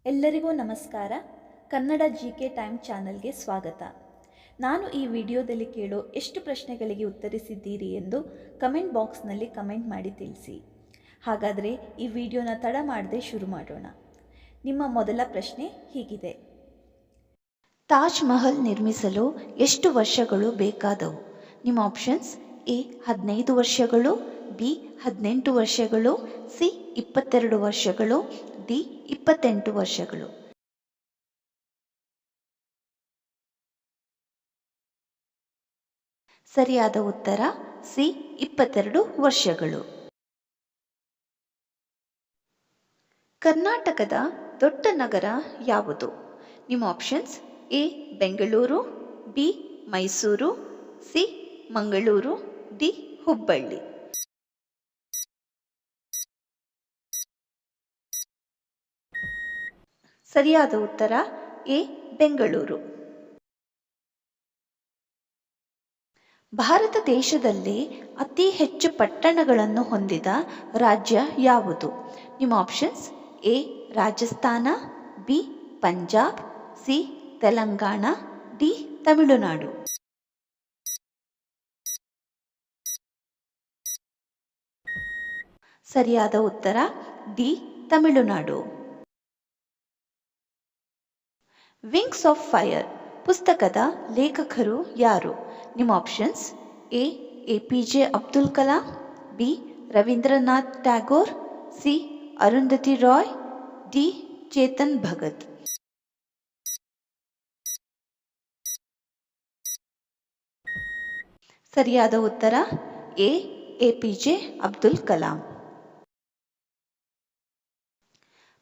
ಎಲ್ಲರಿಗೂ ನಮಸ್ಕಾರ. Kannada GK time ಚಾನಲ್ಗೆ ಸ್ವಾಗತ. ನಾನು ಈ ವಿಡಿಯೋದಲ್ಲಿ ಕೇಳೋ ಎಷ್ಟು ಪ್ರಶ್ನೆಗಳಿಗೆ ಉತ್ತರಿಸಿದ್ದೀರಿ ಎಂದು ಕಮೆಂಟ್ ಬಾಕ್ಸ್ನಲ್ಲಿ ಕಮೆಂಟ್ ಮಾಡಿ ತಿಳಿಸಿ. ಹಾಗಾದರೆ ಈ ವಿಡಿಯೋನ ತಡ ಮಾಡದೆ ಶುರು ಮಾಡೋಣ. ನಿಮ್ಮ ಮೊದಲ ಪ್ರಶ್ನೆ ಹೀಗಿದೆ: ತಾಜ್ ಮಹಲ್ ನಿರ್ಮಿಸಲು ಎಷ್ಟು ವರ್ಷಗಳು ಬೇಕಾದವು? ನಿಮ್ಮ ಆಪ್ಷನ್ಸ್: ಎ 15 ವರ್ಷಗಳು, ಬಿ 18 ವರ್ಷಗಳು, ಸಿ 22 ವರ್ಷಗಳು, ಡಿ 28 ವರ್ಷಗಳು. ಸರಿಯಾದ ಉತ್ತರ ಸಿ 22 ವರ್ಷಗಳು. ಕರ್ನಾಟಕದ ದೊಡ್ಡ ನಗರ ಯಾವುದು? ನಿಮ್ಮ options: A Bengaluru, B Mysuru, C Mangaluru, D Hubballi. ಸರಿಯಾದ ಉತ್ತರ ಎ ಬೆಂಗಳೂರು. ಭಾರತ ದೇಶದಲ್ಲಿ ಅತಿ ಹೆಚ್ಚು ಪಟ್ಟಣಗಳನ್ನು ಹೊಂದಿದ ರಾಜ್ಯ ಯಾವುದು? ನಿಮ್ಮ options: A Rajasthan, B Punjab, C Telangana, D Tamil Nadu. ಸರಿಯಾದ ಉತ್ತರ D Tamil Nadu. Wings of fire ಪುಸ್ತಕದ ಲೇಖಕರು ಯಾರು? ನಿಮ್ಮ options: A APJ Abdul Kalam, B Ravindranath Tagore, C Arundhati Roy, D Chetan Bhagat. ಸರಿಯಾದ ಉತ್ತರ ಎ APJ ಅಬ್ದುಲ್ ಕಲಾಂ.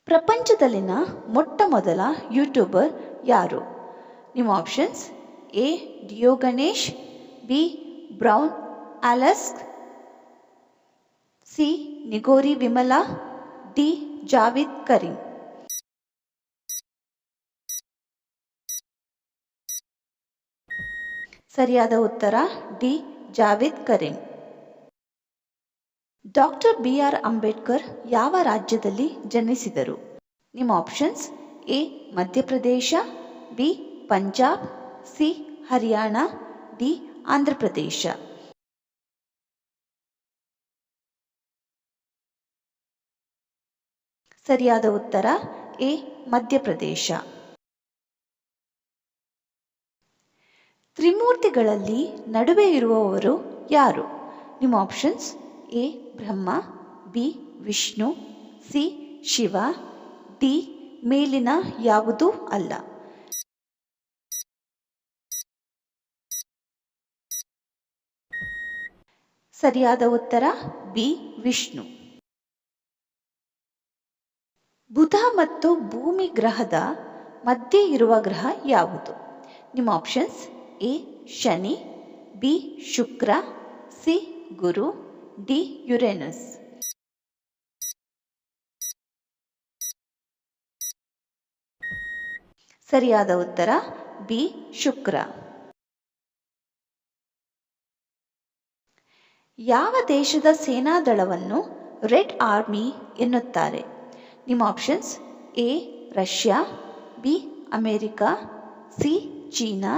ಪ್ರಪಂಚದಲ್ಲಿನ ಮೊಟ್ಟ ಮೊದಲ ಯೂಟ್ಯೂಬರ್ ಯಾರು? ನಿಮ್ಮ options: A Dio Ganesh, B brown ಆಲಸ್ಕ್, C ನಿಗೋರಿ Vimala, D Javid Karim. ಸರಿಯಾದ ಉತ್ತರ D Javid Karim. Doctor BR Ambedkar ಯಾವ ರಾಜ್ಯದಲ್ಲಿ ಜನಿಸಿದರು? ನಿಮ್ಮ options: A Madhya Pradesh, B Punjab, C Haryana, D Andhra Pradesh. ಸರಿಯಾದ ಉತ್ತರ ಎ ಮಧ್ಯಪ್ರದೇಶ. ತ್ರಿಮೂರ್ತಿಗಳಲ್ಲಿ ನಡುವೆ ಇರುವವರು ಯಾರು? ನಿಮ್ಮ options: A Brahma, B Vishnu, C Shiva, D ಮೇಲಿನ ಯಾವುದೂ ಅಲ್ಲ. ಸರಿಯಾದ ಉತ್ತರ ಬಿ ವಿಷ್ಣು. ಬುಧ ಮತ್ತು ಭೂಮಿ ಗ್ರಹದ ಮಧ್ಯೆ ಇರುವ ಗ್ರಹ ಯಾವುದು? ನಿಮ್ಮ options: A Shani, B Shukra, C Guru, D Uranus. ಸರಿಯಾದ ಉತ್ತರ ಬಿ ಶುಕ್ರ. ಯಾವ ದೇಶದ ಸೇನಾದಳವನ್ನು ರೆಡ್ ಆರ್ಮಿ ಎನ್ನುತ್ತಾರೆ? ನಿಮ್ಮ options: A Russia, B America, C China,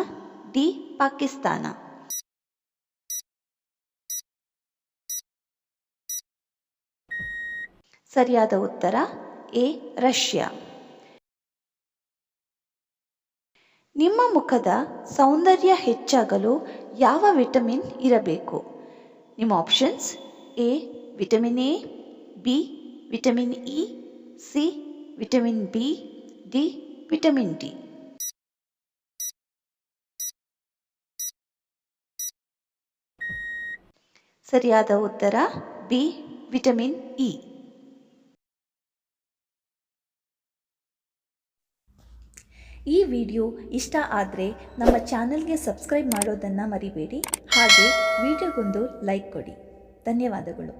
D Pakistan. ಸರಿಯಾದ ಉತ್ತರ ಎ ರಷ್ಯಾ. ನಿಮ್ಮ ಮುಖದ ಸೌಂದರ್ಯ ಹೆಚ್ಚಾಗಲು ಯಾವ ವಿಟಮಿನ್ ಇರಬೇಕು? ನಿಮ್ಮ options: A vitamin A, B vitamin E, C vitamin B, D vitamin D. ಸರಿಯಾದ ಉತ್ತರ ಬಿ ವಿಟಮಿನ್ ಇ. ಈ ವಿಡಿಯೋ ಇಷ್ಟ ಆದರೆ ನಮ್ಮ ಚಾನಲ್ಗೆ ಸಬ್ಸ್ಕ್ರೈಬ್ ಮಾಡೋದನ್ನು ಮರಿಬೇಡಿ. ಹಾಗೆ ವಿಡಿಯೋಗೊಂದು ಲೈಕ್ ಕೊಡಿ. ಧನ್ಯವಾದಗಳು.